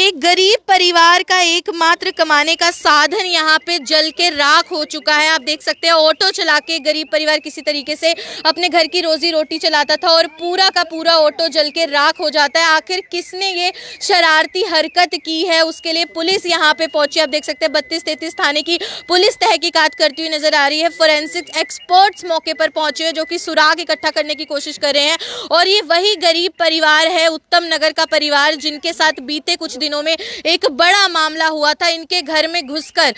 एक गरीब परिवार का एकमात्र कमाने का साधन यहाँ पे जल के राख हो चुका है। आप देख सकते हैं ऑटो चला के गरीब परिवार किसी तरीके से अपने घर की रोजी रोटी चलाता था और पूरा का पूरा ऑटो जल के राख हो जाता है। आखिर किसने ये शरारती हरकत की है, उसके लिए पुलिस यहाँ पे पहुंची। आप देख सकते हैं 32-33 थाने की पुलिस तहकीकात करती हुई नजर आ रही है। फोरेंसिक एक्सपर्ट्स मौके पर पहुंचे हैं जो कि सुराग इकट्ठा करने की कोशिश कर रहे हैं। और ये वही गरीब परिवार है, उत्तम नगर का परिवार, जिनके साथ बीते कुछ दिनों में एक बड़ा मामला हुआ था। इनके घर में घुसकर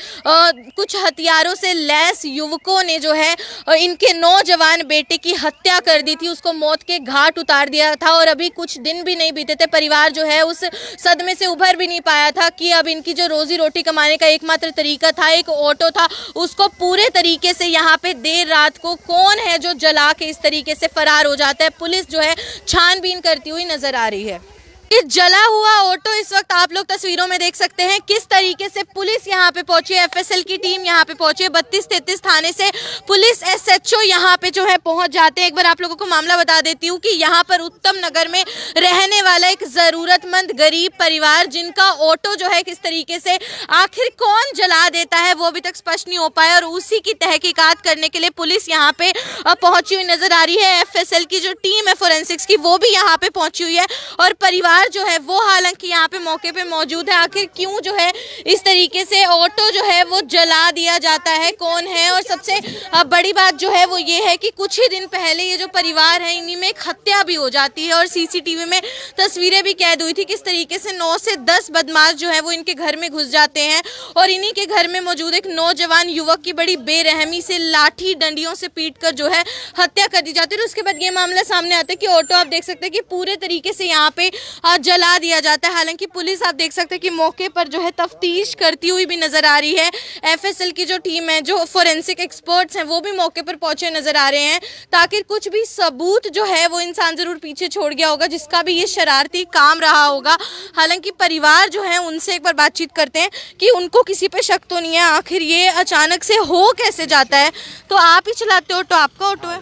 कुछ हथियारों से लैस युवकों ने जो है इनके नौजवान बेटे की हत्या कर दी थी, उसको मौत के घाट उतार दिया था। और अभी कुछ दिन भी नहीं बीते थे, परिवार जो है उस सदमे से उभर भी नहीं पाया था कि अब इनकी जो रोजी रोटी कमाने का एकमात्र तरीका था, एक ऑटो था, उसको पूरे तरीके से यहाँ पे देर रात को कौन है जो जला के इस तरीके से फरार हो जाता है। पुलिस जो है छानबीन करती हुई नजर आ रही है। इस जला हुआ ऑटो इस वक्त आप लोग तस्वीरों में देख सकते हैं किस तरीके से पुलिस यहाँ पे पहुंची है, एफएसएल की टीम यहाँ पे पहुंची है। 32-33 थाने से पुलिस एसएचओ यहाँ पे जो है पहुंच जाते हैं। एक बार आप लोगों को मामला बता देती हूँ कि यहाँ पर उत्तम नगर में रहने वाला एक जरूरतमंद गरीब परिवार, जिनका ऑटो जो है किस तरीके से आखिर कौन जला देता है वो अभी तक स्पष्ट नहीं हो पाया। और उसी की तहकीकात करने के लिए पुलिस यहाँ पे पहुंची हुई नजर आ रही है। एफएसएल की जो टीम है फोरेंसिक्स की, वो भी यहाँ पे पहुंची हुई है। और परिवार जो है वो हालांकि यहाँ पे मौके पे मौजूद है। आखिर क्यों जो है इस तरीके से ऑटो जो है वो जला दिया जाता है, कौन है। और सबसे बड़ी बात जो है वो ये है कि कुछ ही दिन पहले ये जो परिवार है, इन्हीं में एक हत्या भी हो जाती है और सीसीटीवी में तस्वीरें भी कैद हुई थी किस तरीके से 9 से 10 बदमाश जो है वो इनके घर में घुस जाते हैं और इन्हीं के घर में मौजूद एक नौजवान युवक की बड़ी बेरहमी से लाठी डंडियों से पीटकर जो है हत्या कर दी जाती है। और उसके बाद ये मामला सामने आता है कि ऑटो आप देख सकते हैं कि पूरे तरीके से यहाँ पे जला दिया जाता है। हालांकि पुलिस आप देख सकते हैं कि मौके पर जो है तफ्तीश करती हुई भी नजर आ रही है। एफएसएल की जो टीम है, जो फोरेंसिक एक्सपर्ट्स हैं, वो भी मौके पर पहुंचे नजर आ रहे हैं ताकि कुछ भी सबूत जो है वो इंसान जरूर पीछे छोड़ गया होगा जिसका भी ये शरारती काम रहा होगा। हालांकि परिवार जो है उनसे एक बार बातचीत करते हैं कि उनको किसी पे शक तो नहीं है, आखिर ये अचानक से हो कैसे जाता है। तो आप ही चलाते हो, तो आपका ऑटो है?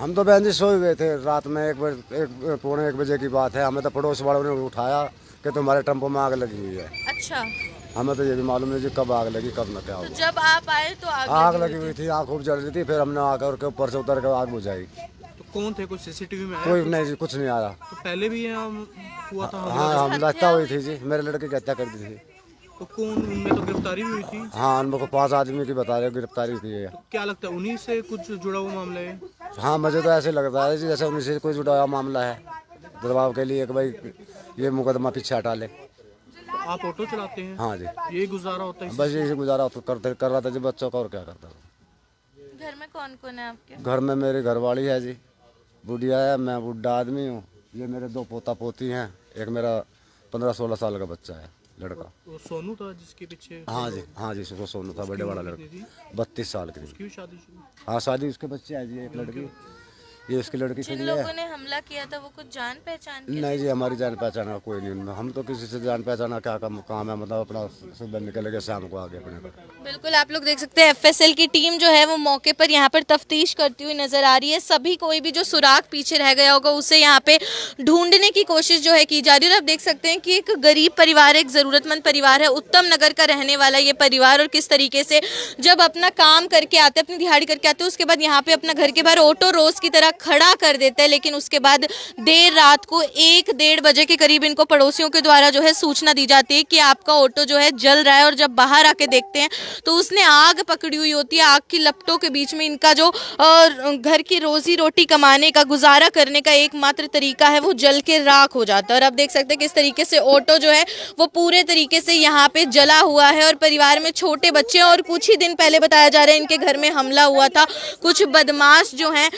हम तो बहन जी सोए हुए थे रात में, पौने 1 बजे की बात है। हमें तो पड़ोस वालों ने उठाया कि तुम्हारे टेम्पो में आग लगी हुई है। अच्छा। हमें तो ये भी मालूम नहीं जी कब आग लगी, कब न क्या हुआ। तो जब आप आए तो आग लगी हुई थी, आग खूब जल रही थी। फिर हमने आकर के ऊपर से उतर कर आग बुझाई। तो कौन थे, कुछ सीसीटीवी में आया? कोई नहीं जी, कुछ नहीं आया। तो पहले भी ये हुआ था? हाँ, हम हत्या हुई थी जी, मेरे लड़के की हत्या कर दी थी। तो कौन, उनमें तो गिरफ्तारी भी हुई थी? हाँ, उनको 5 आदमी की बता रहे गिरफ्तारी की है। तो क्या लगता है उन्हीं से कुछ जुड़ा हुआ मामला है? हाँ, मुझे तो ऐसे लगता है जी जैसे उन्हीं से कोई जुड़ा हुआ मामला है, दबाव के लिए कि भाई ये मुकदमा पीछे हटा ले। तो आप ऑटो चलाते हैं? हाँ जी, ये गुजारा होता है? बस यही गुजारा कर रहा था जी बच्चों का, और क्या करता था। घर में कौन कौन है आपके? घर में मेरी घरवाली है जी, बुढ़िया है, मैं बुढ़ा आदमी हूँ। ये मेरे 2 पोता पोती हैं, एक मेरा 15-16 साल का बच्चा है, लड़का। तो सोनू था जिसके पीछे? हाँ जी, हाँ जी, सुबह सोनू था, बड़े वाला लड़का, 32 साल की। उसकी भी शादी शुरू? हाँ, शादी उसके बच्चे है जी, एक लड़की, ये उसकी लड़की के जिन लिए। लोगों ने हमला किया था वो कुछ जान पहचान के? नहीं जी, हमारी जान पहचान का कोई नहीं। हम तो किसी से जान पहचाना क्या काम है, मतलब अपना सुबह निकल गए शाम को आगे अपने को। बिल्कुल, आप लोग देख सकते हैं एफएसएल की टीम जो है वो मौके पर यहाँ पर तफ्तीश करती हुई नजर आ रही है। सभी कोई भी जो सुराग पीछे रह गया होगा उसे यहाँ पे ढूंढने की कोशिश जो है की जा रही है। और आप देख सकते हैं कि एक गरीब परिवार, एक जरूरतमंद परिवार है, उत्तम नगर का रहने वाला ये परिवार। और किस तरीके से जब अपना काम करके आते हैं, अपनी दिहाड़ी करके आते हैं, उसके बाद यहाँ पे अपना घर के बाहर ऑटो रोज की तरह खड़ा कर देते हैं। लेकिन उसके बाद देर रात को 1-1:30 बजे के करीब इनको पड़ोसियों के द्वारा जो है सूचना दी जाती है कि आपका ऑटो जो है जल रहा है। और जब बाहर आके देखते हैं तो उसने आग पकड़ी हुई होती है। आग की लपटों के बीच में इनका जो घर की रोजी रोटी कमाने का, गुजारा करने का एकमात्र तरीका है वो जल के राख हो जाता है। और आप देख सकते हैं किस तरीके से ऑटो जो है वो पूरे तरीके से यहाँ पे जला हुआ है। और परिवार में छोटे बच्चे, और कुछ ही दिन पहले बताया जा रहा है इनके घर में हमला हुआ था। कुछ बदमाश जो हैं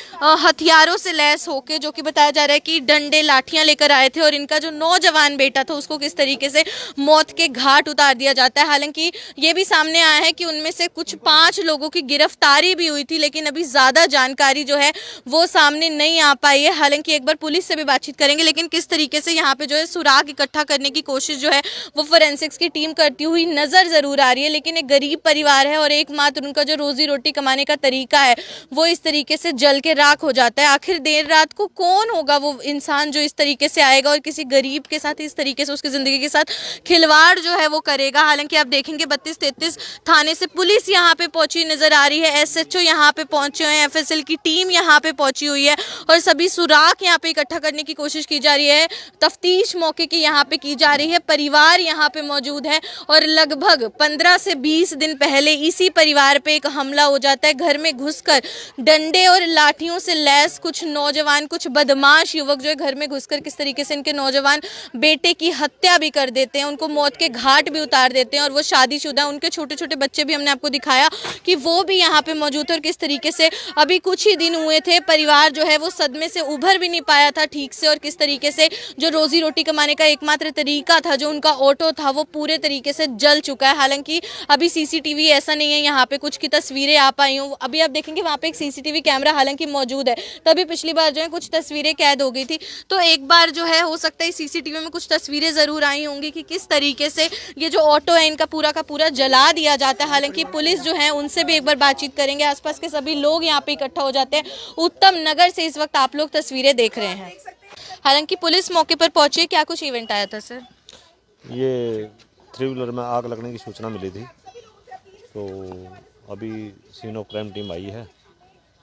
हथियारों से लैस होके, जो कि बताया जा रहा है कि डंडे लाठियां लेकर आए थे और इनका जो नौजवान बेटा था उसको किस तरीके से मौत के घाट उतार दिया जाता है। हालांकि ये भी सामने आया है कि उनमें से कुछ 5 लोगों की गिरफ्तारी भी हुई थी, लेकिन अभी ज्यादा जानकारी जो है वो सामने नहीं आ पाई है। हालांकि एक बार पुलिस से भी बातचीत करेंगे, लेकिन किस तरीके से यहाँ पे जो है सुराग इकट्ठा करने की कोशिश जो है वो फोरेंसिक्स की टीम करती हुई नजर जरूर आ रही है। लेकिन एक गरीब परिवार है और एकमात्र उनका जो रोजी रोटी कमाने का तरीका है वो इस तरीके से जल के राख हो जाता है। जाता है। आखिर देर रात को कौन होगा वो इंसान जो इस तरीके से आएगा और किसी गरीब के साथ इस तरीके से उसकी ज़िंदगी के साथ खिलवाड़ जो है वो करेगा। हालांकि आप देखेंगे 32-33 थाने से पुलिस यहाँ पे पहुंची नजर आ रही है, SHO यहाँ पे पहुंचे हुए हैं, FSL की टीम यहाँ पे पहुंची हुई है और सभी सुराग यहाँ पे इकट्ठा करने की कोशिश की जा रही है। तफ्तीश मौके की यहाँ पे की जा रही है, परिवार यहाँ पे मौजूद है और लगभग 15 से 20 दिन पहले इसी परिवार पे एक हमला हो जाता है। घर में घुसकर डंडे और लाठियों से लैस कुछ नौजवान, कुछ बदमाश युवक जो है घर में घुसकर किस तरीके से इनके नौजवान बेटे की हत्या भी कर देते हैं, उनको मौत के घाट भी उतार देते हैं और वो शादीशुदा उनके छोटे छोटे बच्चे भी हमने आपको दिखाया कि वो भी यहाँ पे मौजूद थे और किस तरीके से अभी कुछ ही दिन हुए थे, परिवार जो है वो सदमे से उभर भी नहीं पाया था ठीक से और किस तरीके से जो रोजी रोटी कमाने का एकमात्र तरीका था, जो उनका ऑटो था, वो पूरे तरीके से जल चुका है। हालांकि अभी CCTV ऐसा नहीं है यहाँ पे कुछ की तस्वीरें आ पाई हूँ, अभी आप देखेंगे वहाँ पे एक CCTV कैमरा हालांकि मौजूद है, तभी पिछली बार जो है कुछ तस्वीरें कैद हो गई थी। तो एक बार जो है हो सकता है CCTV में कुछ तस्वीरें ज़रूर आई होंगी कि किस तरीके से ये जो ऑटो है इनका पूरा का पूरा जला दिया जाता है। हालांकि पुलिस जो है उनसे भी एक बार बातचीत करेंगे, आसपास के सभी लोग यहाँ पे इकट्ठा हो जाते हैं। उत्तम नगर से इस वक्त आप लोग तस्वीरें देख रहे हैं। हालांकि पुलिस मौके पर पहुंची है। क्या कुछ इवेंट आया था सर? ये 3 व्हीलर में आग लगने की सूचना मिली थी, तो अभी सीन ऑफ क्राइम टीम आई है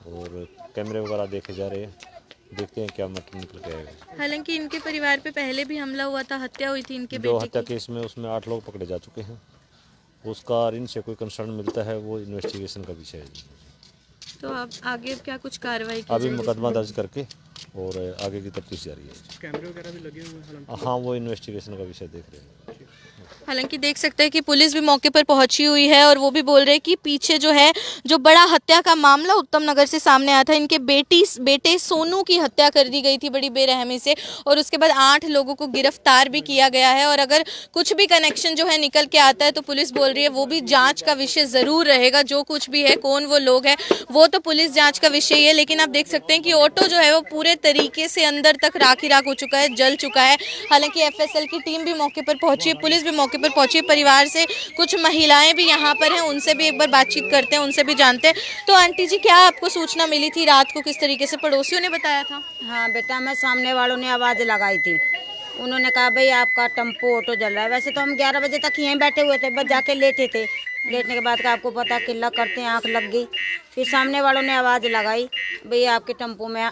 और कैमरे वगैरह देखे जा रहे हैं, देखते हैं क्या मैटर निकल के आएगा। हालांकि इनके परिवार पे पहले भी हमला हुआ था, हत्या हुई थी इनके जो बेटे हत्या की। केस में उसमें 8 लोग पकड़े जा चुके हैं, उसका इनसे कोई कंसर्न मिलता है वो इन्वेस्टिगेशन का विषय है। तो अब आगे क्या कुछ कार्रवाई की अभी जाएगी? मुकदमा दर्ज करके और आगे की तफ्तीश जारी है। कैमरे वगैरह भी लगे हुए हैं हालांकि। हाँ, वो इन्वेस्टिगेशन का विषय देख रहे हैं। हालांकि देख सकते हैं कि पुलिस भी मौके पर पहुंची हुई है और वो भी बोल रहे हैं कि पीछे जो है जो बड़ा हत्या का मामला उत्तम नगर से सामने आया था, इनके बेटे सोनू की हत्या कर दी गई थी बड़ी बेरहमी से और उसके बाद 8 लोगों को गिरफ्तार भी किया गया है और अगर कुछ भी कनेक्शन जो है निकल के आता है तो पुलिस बोल रही है वो भी जांच का विषय ज़रूर रहेगा। जो कुछ भी है, कौन वो लोग हैं, वो तो पुलिस जाँच का विषय ही है। लेकिन आप देख सकते हैं कि ऑटो जो है वो पूरे तरीके से अंदर तक राख ही राख हो चुका है, जल चुका है। हालांकि FSL की टीम भी मौके पर पहुंची है, पुलिस भी मौके पर पहुंची है, परिवार से कुछ महिलाएं भी यहाँ पर हैं, उनसे भी एक बार बातचीत करते हैं, उनसे भी जानते हैं। तो आंटी जी, क्या आपको सूचना मिली थी रात को, किस तरीके से पड़ोसियों ने बताया था? हाँ बेटा, मैं सामने वालों ने आवाज़ लगाई थी, उन्होंने कहा भाई आपका टेम्पो ऑटो जल रहा है। वैसे तो हम 11 बजे तक यहीं बैठे हुए थे, बस जाके लेटे थे। लेटने के बाद का आपको पता किल्ला करते हैं, आँख लग गई। फिर सामने वालों ने आवाज़ लगाई भाई आपके टेम्पो में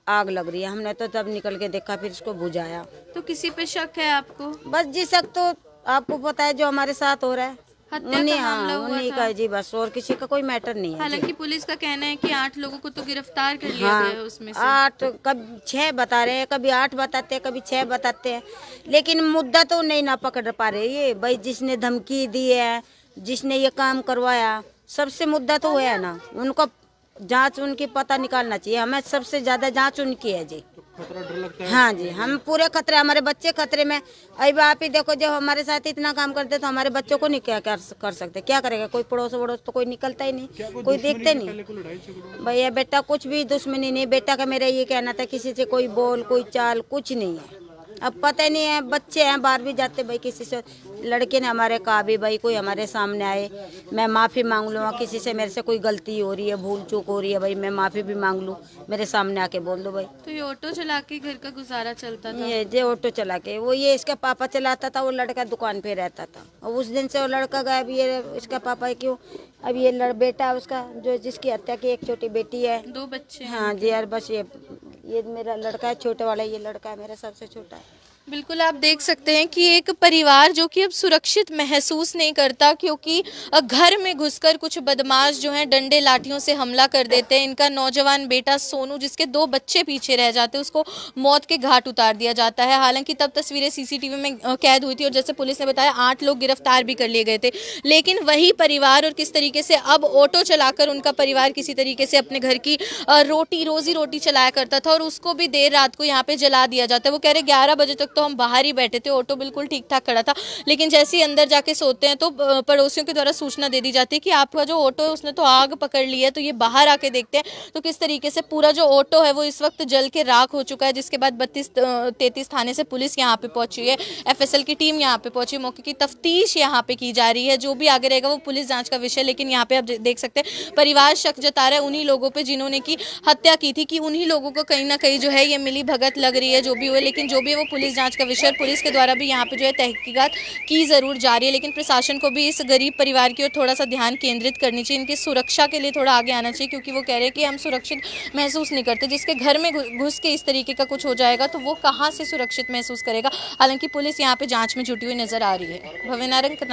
आग लग रही है। हमने तो तब निकल के देखा, फिर इसको बुझाया। तो किसी पे शक है आपको? बस जी शक तो आपको पता है जो हमारे साथ हो रहा है, हत्या उन्हीं का मामला हुआ उन्हीं था। का जी, बस और किसी का कोई मैटर नहीं है जी। हालांकि पुलिस का कहना है कि 8 लोगों को तो गिरफ्तार कर लिया गया है उसमें से। 8 कभी 6 बता रहे हैं, कभी 8 बताते हैं, कभी 6 बताते हैं, लेकिन मुद्दा तो नहीं ना पकड़ पा रहे ये भाई। जिसने धमकी दी है, जिसने ये काम करवाया, सबसे मुद्दा तो है ना, उनको जांच उनकी पता निकालना चाहिए। हमें सबसे ज्यादा जांच उनकी है जी। खतरा डर लगता है। हाँ जी, हम पूरे खतरे, हमारे बच्चे खतरे में। अब आप ही देखो, जब हमारे साथ इतना काम करते तो हमारे बच्चों को नहीं क्या कर सकते, क्या करेगा कोई? पड़ोस वड़ोस तो कोई निकलता ही नहीं, कोई देखते नहीं। पहले कोई लड़ाई झगड़ा? भैया बेटा कुछ भी दुश्मनी नहीं, बेटा का मेरा ये कहना था किसी से कोई बोल कोई चाल कुछ नहीं है। अब पता नहीं है, बच्चे हैं बाहर भी जाते भाई, किसी से लड़के ने हमारे कहा भी भाई कोई हमारे सामने आए मैं माफ़ी मांग लूँ, किसी से मेरे से कोई गलती हो रही है, भूल चूक हो रही है भाई, मैं माफ़ी भी मांग लूँ, मेरे सामने आके बोल दो भाई। तो ये ऑटो चला के घर का गुजारा चलता था? ये ऑटो चला के वो ये इसका पापा चलाता था, वो लड़का दुकान पे रहता था और उस दिन से वो लड़का गायब। ये इसका पापा है क्यों? अब ये बेटा उसका जो जिसकी हत्या की, एक छोटी बेटी है, 2 बच्चे हैं। हाँ जी यार, बस ये मेरा लड़का है छोटे वाला, ये लड़का है मेरा सबसे छोटा है। बिल्कुल आप देख सकते हैं कि एक परिवार जो कि अब सुरक्षित महसूस नहीं करता, क्योंकि घर में घुसकर कुछ बदमाश जो हैं डंडे लाठियों से हमला कर देते हैं। इनका नौजवान बेटा सोनू, जिसके 2 बच्चे पीछे रह जाते हैं, उसको मौत के घाट उतार दिया जाता है। हालांकि तब तस्वीरें CCTV में कैद हुई थी और जैसे पुलिस ने बताया 8 लोग गिरफ्तार भी कर लिए गए थे। लेकिन वही परिवार और किस तरीके से अब ऑटो चलाकर उनका परिवार किसी तरीके से अपने घर की रोजी रोटी चलाया करता था और उसको भी देर रात को यहाँ पे जला दिया जाता है। वो कह रहे 11 बजे तक वक्त तो हम बाहर ही बैठे थे, ऑटो बिल्कुल ठीक ठाक खड़ा था, लेकिन जैसे ही अंदर जाके सोते हैं तो पड़ोसियों के द्वारा सूचना दे दी जाती है कि आपका जो ऑटो है उसने तो आग पकड़ ली है। तो ये बाहर आके देखते हैं तो किस तरीके से पूरा जो ऑटो है वो इस वक्त जल के राख हो चुका है, जिसके बाद 32-33 थाने से पुलिस यहाँ पे पहुंची है, FSL की टीम यहाँ पे पहुंची, मौके की तफ्तीश यहाँ पे की जा रही है। जो भी आगे रहेगा वो पुलिस जांच का विषय, लेकिन यहाँ पे आप देख सकते हैं परिवार शक जता रहा है उन्हीं लोगों पे जिन्होंने की हत्या की थी, कि उन्हीं लोगों को कहीं ना कहीं जो है ये मिली भगत लग रही है जो भी हुए, लेकिन जो भी है वो पुलिस जांच का विषय, पुलिस के द्वारा भी यहाँ पे जो है तहकीकात की जरूर जा रही है। लेकिन प्रशासन को भी इस गरीब परिवार की ओर थोड़ा सा ध्यान केंद्रित करनी चाहिए, इनकी सुरक्षा के लिए थोड़ा आगे आना चाहिए, क्योंकि वो कह रहे हैं कि हम सुरक्षित महसूस नहीं करते। जिसके घर में घुस के इस तरीके का कुछ हो जाएगा तो वो कहाँ से सुरक्षित महसूस करेगा। हालांकि पुलिस यहाँ पे जांच में जुटी हुई नजर आ रही है। भवेनारंग, करनाल।